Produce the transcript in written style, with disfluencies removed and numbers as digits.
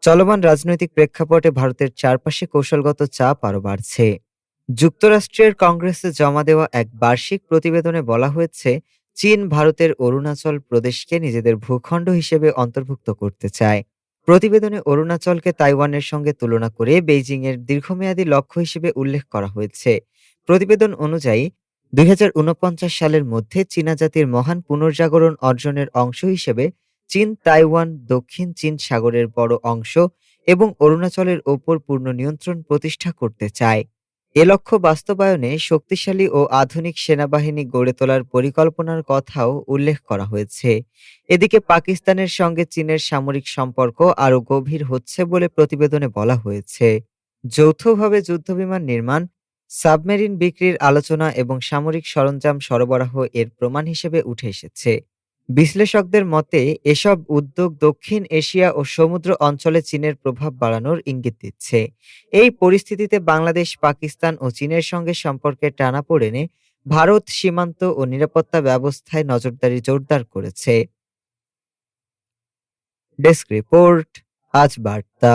চলমান রাজনৈতিক প্রেক্ষাপটে ভারতের চারপাশে কৌশলগত চাপ আরও বাড়ছে। যুক্তরাষ্ট্রের কংগ্রেসে জমা দেওয়া এক বার্ষিক প্রতিবেদনে বলা হয়েছে, চীন ভারতের অরুণাচল প্রদেশকে নিজেদের ভূখণ্ড হিসেবে অন্তর্ভুক্ত করতে চায়। প্রতিবেদনে অরুণাচলকে তাইওয়ানের সঙ্গে তুলনা করে বেইজিংয়ের দীর্ঘমেয়াদী লক্ষ্য হিসেবে উল্লেখ করা হয়েছে। প্রতিবেদন অনুযায়ী ২০৪৯ সালের মধ্যে চীনা জাতির মহান পুনর্জাগরণ অর্জনের অংশ হিসেবে চীন তাইওয়ান, দক্ষিণ চীন সাগরের বড় অংশ এবং অরুণাচলের ওপর পূর্ণ নিয়ন্ত্রণ প্রতিষ্ঠা করতে চায়। এ লক্ষ্য বাস্তবায়নে শক্তিশালী ও আধুনিক সেনাবাহিনী গড়ে তোলার পরিকল্পনার কথাও উল্লেখ করা হয়েছে। এদিকে পাকিস্তানের সঙ্গে চীনের সামরিক সম্পর্ক আরও গভীর হচ্ছে বলে প্রতিবেদনে বলা হয়েছে। যৌথভাবে যুদ্ধবিমান নির্মাণ, সাবমেরিন বিক্রির আলোচনা এবং সামরিক সরঞ্জাম সরবরাহ এর প্রমাণ হিসেবে উঠে এসেছে। বিশ্লেষকদের মতে এসব উদ্যোগ দক্ষিণ এশিয়া ও সমুদ্র অঞ্চলে চীনের প্রভাব বাড়ানোর ইঙ্গিত দিচ্ছে। এই পরিস্থিতিতে বাংলাদেশ, পাকিস্তান ও চীনের সঙ্গে সম্পর্কের টানাপোড়েনে ভারত সীমান্ত ও নিরাপত্তা ব্যবস্থায় নজরদারি জোরদার করেছে। ডেস্ক রিপোর্ট, আজ বার্তা।